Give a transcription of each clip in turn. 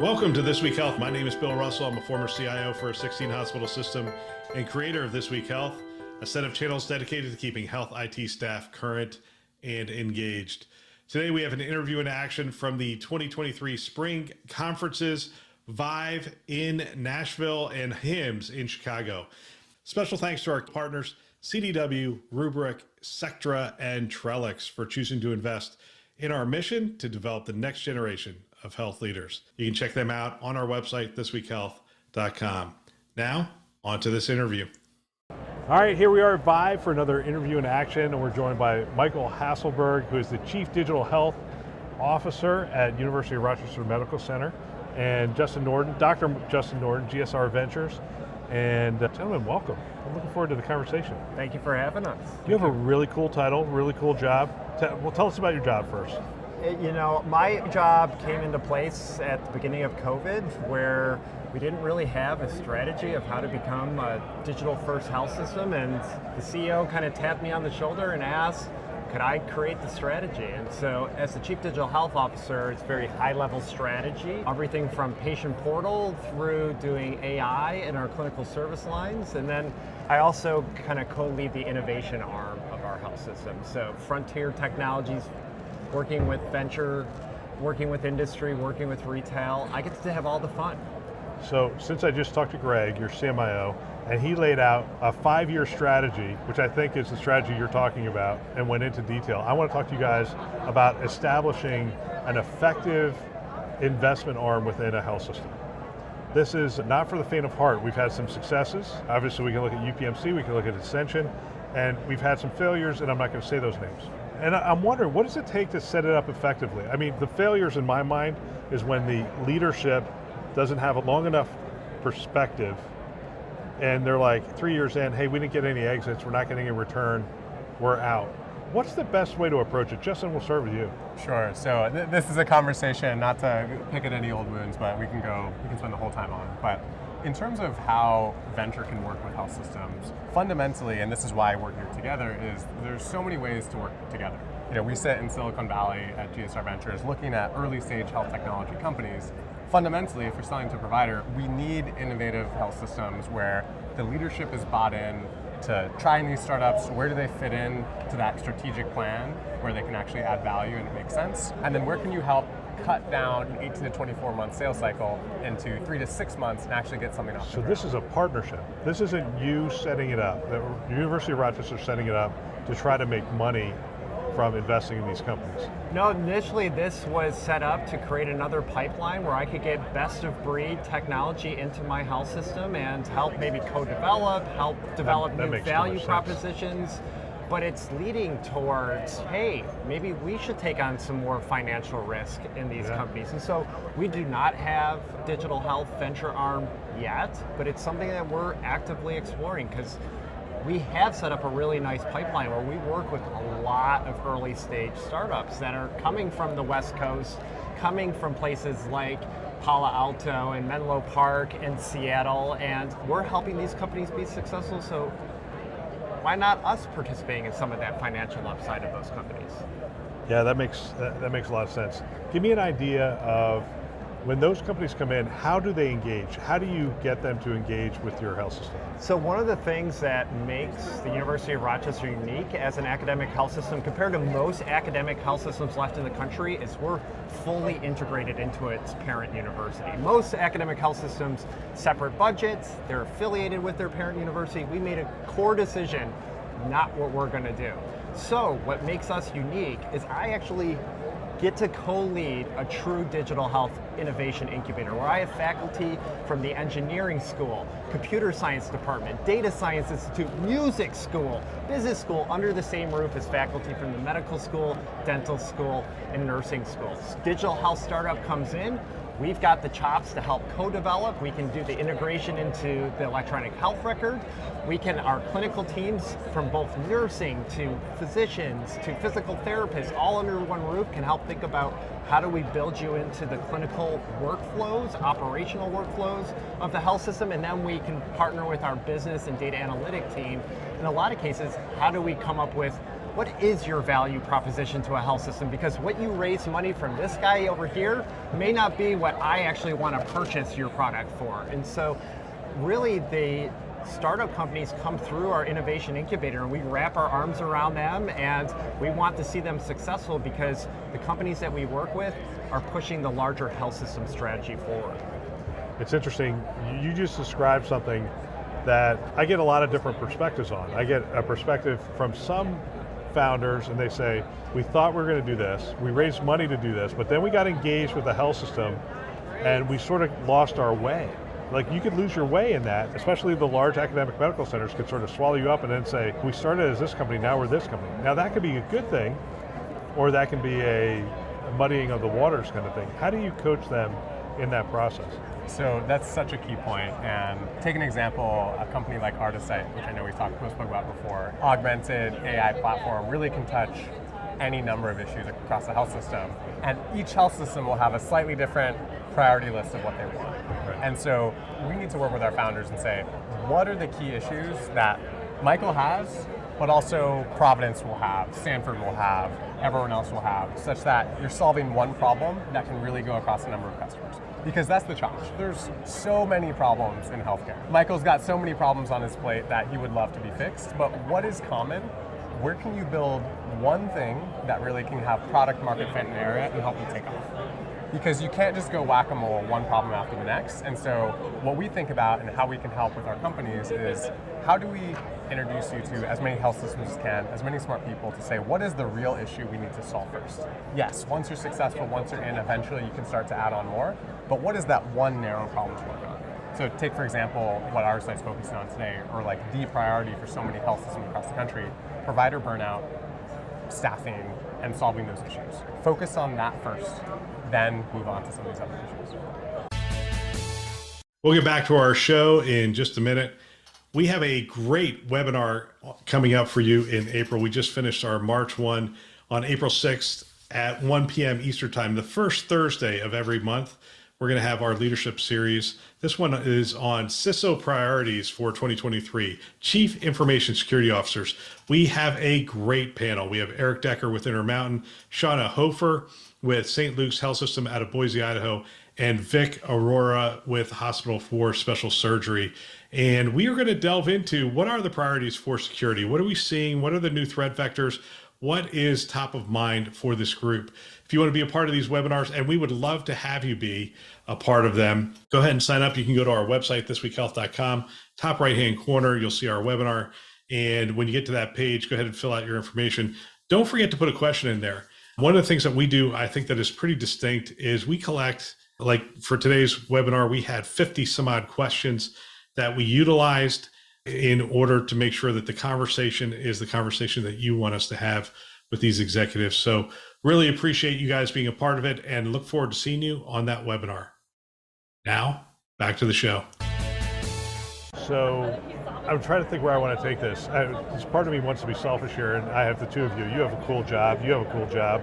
Welcome to This Week Health. My name is Bill Russell. I'm a former CIO for a 16 hospital system and creator of This Week Health, a set of channels dedicated to keeping health IT staff current and engaged. Today we have an interview in action from the 2023 spring conferences, ViVE in Nashville and HIMSS in Chicago. Special thanks to our partners, CDW, Rubrik, Sectra, and Trellix for choosing to invest in our mission to develop the next generation of health leaders. You can check them out on our website, thisweekhealth.com. Now, on to this interview. All right, here we are at ViVE for another interview in action, and we're joined by Michael Hasselberg, who is the Chief Digital Health Officer at University of Rochester Medical Center, and Justin Norden, Dr. Justin Norden, GSR Ventures. And gentlemen, welcome. I'm looking forward to the conversation. Thank you for having us. You have a really cool title, really cool job. Well, tell us about your job first. You know, my job came into place at the beginning of COVID, where we didn't really have a strategy of how to become a digital first health system, and the CEO kind of tapped me on the shoulder and asked, could I create the strategy? And so as the Chief Digital Health Officer, it's very high level strategy, everything from patient portal through doing AI in our clinical service lines. And then I also kind of co-lead the innovation arm of our health system. So frontier technologies, working with venture, working with industry, working with retail. I get to have all the fun. So since I just talked to Greg, your CMIO, and he laid out a 5-year strategy, which I think is the strategy you're talking about, and went into detail. I want to talk to you guys about establishing an effective investment arm within a health system. This is not for the faint of heart. We've had some successes. Obviously we can look at UPMC, we can look at Ascension, and we've had some failures, and I'm not going to say those names. And I'm wondering, what does it take to set it up effectively? I mean, the failures in my mind is when the leadership doesn't have a long enough perspective, and they're like 3 years in, hey, we didn't get any exits, we're not getting a return, we're out. What's the best way to approach it? Justin, we'll start with you. Sure, so this is a conversation, not to pick at any old wounds, but we can spend the whole time on. But in terms of how venture can work with health systems, fundamentally, and this is why we're here together, is there's so many ways to work together. You know, we sit in Silicon Valley at GSR Ventures looking at early stage health technology companies. Fundamentally, if you're selling to a provider, we need innovative health systems where the leadership is bought in to trying these startups. Where do they fit in to that strategic plan where they can actually add value and it makes sense? And then where can you help cut down an 18 to 24 month sales cycle into 3 to 6 months and actually get something off the ground? So this is a partnership. This isn't you setting it up. The University of Rochester setting it up to try to make money from investing in these companies. No, initially this was set up to create another pipeline where I could get best of breed technology into my health system and help maybe co-develop, help develop new value propositions. But it's leading towards, hey, maybe we should take on some more financial risk in these companies. And so we do not have digital health venture arm yet, but it's something that we're actively exploring, because we have set up a really nice pipeline where we work with a lot of early stage startups that are coming from the West Coast, coming from places like Palo Alto and Menlo Park and Seattle, and we're helping these companies be successful. So why not us participating in some of that financial upside of those companies? Yeah, that makes a lot of sense. Give me an idea of, when those companies come in, how do they engage? How do you get them to engage with your health system? So one of the things that makes the University of Rochester unique as an academic health system compared to most academic health systems left in the country is we're fully integrated into its parent university. Most academic health systems, separate budgets, they're affiliated with their parent university. We made a core decision, not what we're going to do. So what makes us unique is I actually get to co-lead a true digital health innovation incubator where I have faculty from the engineering school, computer science department, data science institute, music school, business school under the same roof as faculty from the medical school, dental school, and nursing schools. Digital health startup comes in, we've got the chops to help co-develop. We can do the integration into the electronic health record. Our clinical teams from both nursing to physicians to physical therapists, all under one roof, can help think about how do we build you into the clinical workflows, operational workflows of the health system, and then we can partner with our business and data analytic team. In a lot of cases, how do we come up with what is your value proposition to a health system? Because what you raise money from this guy over here may not be what I actually want to purchase your product for. And so really the startup companies come through our innovation incubator and we wrap our arms around them, and we want to see them successful because the companies that we work with are pushing the larger health system strategy forward. It's interesting, you just described something that I get a lot of different perspectives on. I get a perspective from some founders and they say, we thought we were going to do this, we raised money to do this, but then we got engaged with the health system and we sort of lost our way. Like, you could lose your way in that, especially the large academic medical centers could sort of swallow you up and then say, we started as this company, now we're this company. Now that could be a good thing, or that can be a muddying of the waters kind of thing. How do you coach them in that process? So that's such a key point. And take an example, a company like Artisight, which I know we spoke about before, augmented AI platform, really can touch any number of issues across the health system. And each health system will have a slightly different priority list of what they want. Right. And so we need to work with our founders and say, what are the key issues that Michael has, but also Providence will have, Stanford will have, everyone else will have, such that you're solving one problem that can really go across a number of customers. Because that's the challenge. There's so many problems in healthcare. Michael's got so many problems on his plate that he would love to be fixed, but what is common? Where can you build one thing that really can have product market fit in an area and help you take off? Because you can't just go whack-a-mole one problem after the next. And so what we think about and how we can help with our companies is, how do we introduce you to as many health systems as can, as many smart people, to say, what is the real issue we need to solve first? Yes, once you're successful, once you're in, eventually you can start to add on more, but what is that one narrow problem to work on? So take, for example, what our site's focusing on today, or like the priority for so many health systems across the country, provider burnout, staffing, and solving those issues. Focus on that first, then move on to some of these other issues. We'll get back to our show in just a minute. We have a great webinar coming up for you in April. We just finished our March one on April 6th at 1 p.m. Eastern Time, the first Thursday of every month. We're going to have our leadership series. This one is on CISO priorities for 2023, Chief Information Security Officers. We have a great panel. We have Eric Decker with Intermountain, Shauna Hofer with St. Luke's Health System out of Boise, Idaho, and Vic Aurora with Hospital for Special Surgery. And we are going to delve into what are the priorities for security? What are we seeing? What are the new threat vectors? What is top of mind for this group? If you want to be a part of these webinars, and we would love to have you be a part of them, go ahead and sign up. You can go to our website, thisweekhealth.com. Top right-hand corner, you'll see our webinar. And when you get to that page, go ahead and fill out your information. Don't forget to put a question in there. One of the things that we do, I think that is pretty distinct, is we collect, like for today's webinar, we had 50 some odd questions that we utilized in order to make sure that the conversation is the conversation that you want us to have with these executives. So really appreciate you guys being a part of it and look forward to seeing you on that webinar. Now, back to the show. So I'm trying to think where I want to take this. Part of me wants to be selfish here, and I have the two of you. You have a cool job. You have a cool job.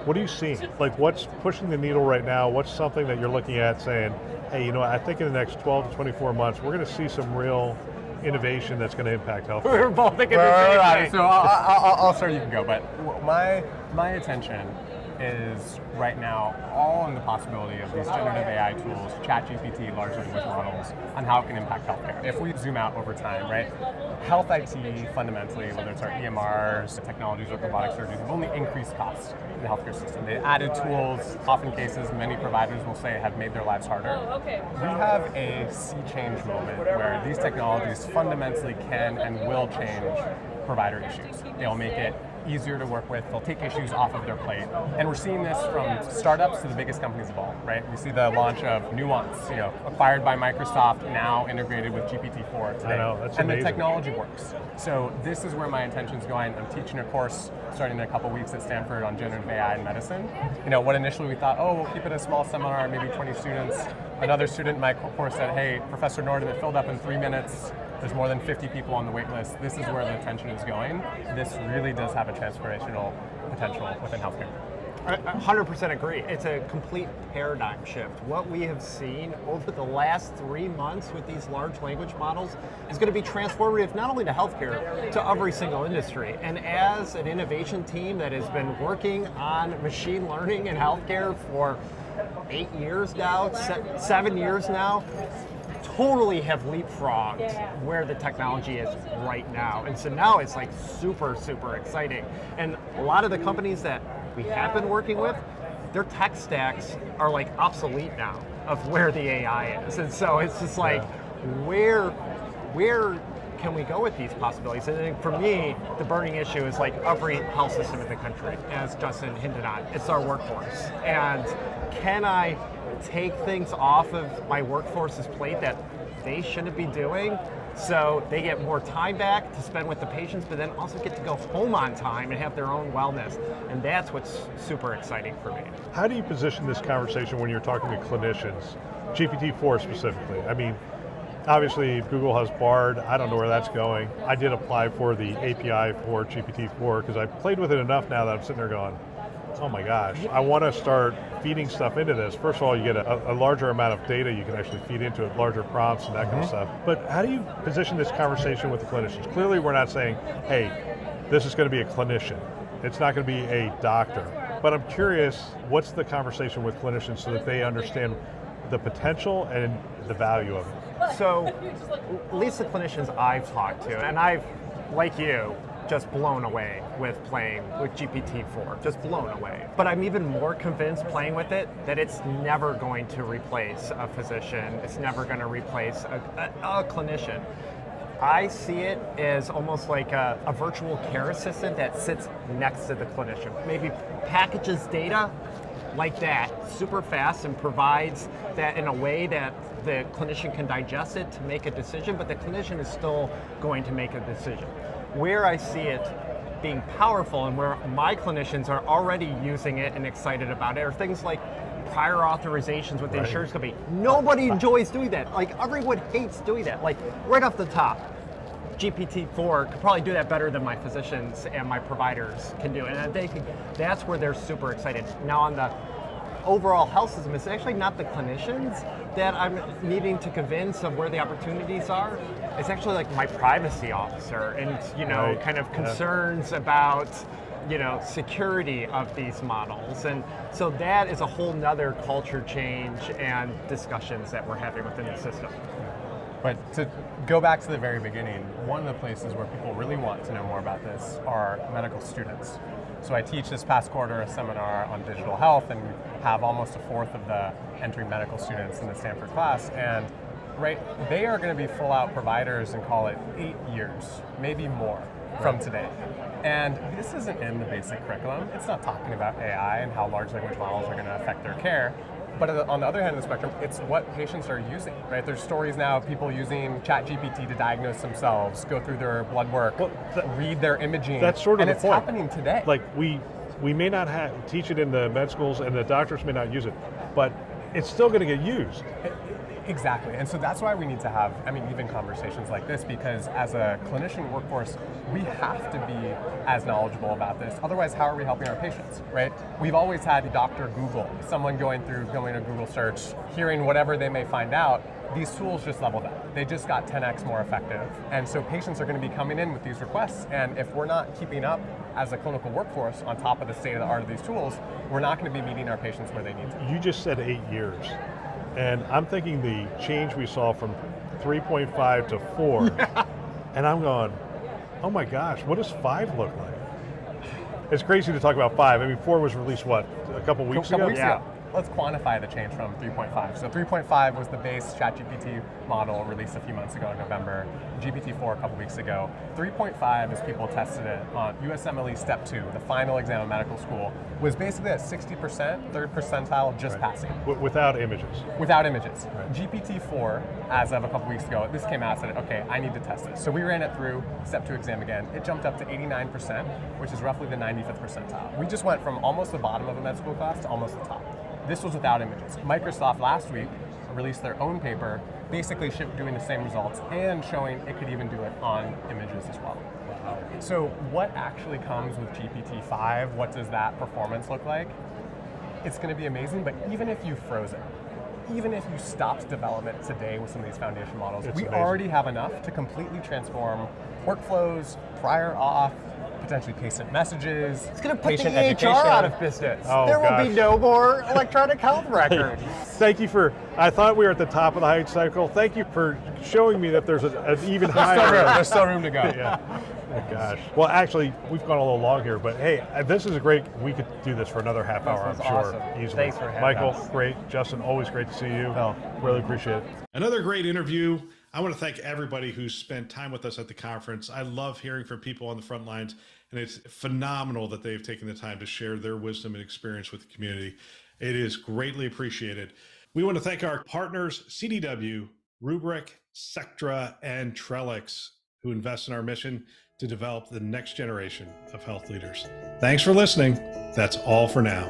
What are you seeing? Like, what's pushing the needle right now? What's something that you're looking at saying, hey, you know, I think in the next 12 to 24 months, we're going to see some real innovation that's going to impact health. We're both thinking the same thing. So I'll start, you can go, but my attention is right now all in the possibility of these generative AI tools, ChatGPT, large language models, on how it can impact healthcare. If we zoom out over time, right, health IT fundamentally, whether it's our EMRs, technologies, or robotic surgery, have only increased costs in the healthcare system. They added tools, often cases many providers will say have made their lives harder. We have a sea change moment where these technologies fundamentally can and will change provider issues. They'll make it easier to work with, they'll take issues off of their plate. And we're seeing this from startups to the biggest companies of all, right? We see the launch of Nuance, acquired by Microsoft, now integrated with GPT-4 today. I know, that's and amazing. The technology works. So this is where my attention's going. I'm teaching a course starting in a couple weeks at Stanford on generative AI in medicine. What initially we thought, we'll keep it a small seminar, maybe 20 students. Another student in my course said, hey, Professor Norden, it filled up in 3 minutes. There's more than 50 people on the wait list. This is where the attention is going. This really does have a transformational potential within healthcare. I 100% agree. It's a complete paradigm shift. What we have seen over the last 3 months with these large language models is going to be transformative not only to healthcare, to every single industry. And as an innovation team that has been working on machine learning in healthcare for 8 years now, 7 years now, totally have leapfrogged where the technology is right now. And so now it's like super, super exciting. And a lot of the companies that we have been working with, their tech stacks are like obsolete now of where the AI is. And so it's just like, where can we go with these possibilities? And I think for me, the burning issue is like every health system in the country, as Justin hinted on, it's our workforce. And can I take things off of my workforce's plate that they shouldn't be doing, so they get more time back to spend with the patients, but then also get to go home on time and have their own wellness. And that's what's super exciting for me. How do you position this conversation when you're talking to clinicians, GPT-4 specifically? I mean, obviously Google has Bard, I don't know where that's going. I did apply for the API for GPT-4 because I've played with it enough now that I'm sitting there going, oh my gosh, I want to start feeding stuff into this. First of all, you get a larger amount of data you can actually feed into it, larger prompts and that kind of stuff. But how do you position this conversation with the clinicians? Clearly we're not saying, hey, this is going to be a clinician. It's not going to be a doctor. But I'm curious, what's the conversation with clinicians so that they understand the potential and the value of it? So, at least the clinicians I've talked to, and I've, like you, just blown away with playing with GPT-4, just blown away. But I'm even more convinced playing with it that it's never going to replace a physician, it's never going to replace a clinician. I see it as almost like a virtual care assistant that sits next to the clinician. Maybe packages data like that super fast and provides that in a way that the clinician can digest it to make a decision, but the clinician is still going to make a decision. Where I see it being powerful and where my clinicians are already using it and excited about it are things like prior authorizations with the insurance company. Nobody enjoys doing that. Like, everyone hates doing that. Like, right off the top, GPT-4 could probably do that better than my physicians and my providers can do. And they think that's where they're super excited. Now, on the overall health system, it's actually not the clinicians that I'm needing to convince of where the opportunities are. It's actually like my privacy officer and, you know, kind of concerns about, you know, security of these models. And so that is a whole nother culture change and discussions that we're having within the system. But to go back to the very beginning, one of the places where people really want to know more about this are medical students. So I teach this past quarter a seminar on digital health and have almost a fourth of the entering medical students in the Stanford class. And they are going to be full out providers and call it 8 years, maybe more from today. And this isn't in the basic curriculum. It's not talking about AI and how large language models are going to affect their care. But on the other hand of the spectrum, it's what patients are using, right? There's stories now of people using ChatGPT to diagnose themselves, go through their blood work, read their imaging. That's sort of and the it's point. happening today. Like, we may not teach it in the med schools and the doctors may not use it, but it's still going to get used. Exactly, and so that's why we need to have, even conversations like this, because as a clinician workforce, we have to be as knowledgeable about this. Otherwise, how are we helping our patients, right? We've always had Dr. Google, someone going a Google search, hearing whatever they may find out. These tools just leveled up. They just got 10x more effective. And so patients are going to be coming in with these requests, and if we're not keeping up as a clinical workforce on top of the state of the art of these tools, we're not going to be meeting our patients where they need to. You just said 8 years. And I'm thinking the change we saw from 3.5 to 4, and I'm going, oh my gosh, what does 5 look like? It's crazy to talk about 5. 4 was released, what, a couple weeks ago? Yeah. Let's quantify the change from 3.5. So 3.5 was the base ChatGPT model released a few months ago in November, GPT-4 a couple weeks ago. 3.5, as people tested it on USMLE Step 2, the final exam of medical school, was basically at 60%, third percentile, just passing. Without images. Without images. Right. GPT-4, as of a couple weeks ago, this came out and said, okay, I need to test this. So we ran it through Step 2 exam again. It jumped up to 89%, which is roughly the 95th percentile. We just went from almost the bottom of a med school class to almost the top. This was without images. Microsoft last week released their own paper, basically doing the same results and showing it could even do it on images as well. So what actually comes with GPT-5? What does that performance look like? it's going to be amazing. But even if you froze it, even if you stopped development today with some of these foundation models, we already have enough to completely transform workflows, prior auth, potentially patient messages. It's going to put the patient EHR education. out of business. Oh, there will be gosh. no more electronic health records. Thank you for, I thought we were at the top of the hype cycle. Thank you for showing me that there's an even higher. There's still room to go. Yeah. Oh, gosh. Well, actually, we've gone a little long here, but hey, this is a great, we could do this for another half hour, I'm was sure, awesome. easily. Thanks for having Michael, us. great. Justin, always great to see you. Phil. Really appreciate it. Another great interview. I want to thank everybody who spent time with us at the conference. I love hearing from people on the front lines, and it's phenomenal that they've taken the time to share their wisdom and experience with the community. It is greatly appreciated. We want to thank our partners, CDW, Rubrik, Sectra, and Trellix, who invest in our mission to develop the next generation of health leaders. Thanks for listening. That's all for now.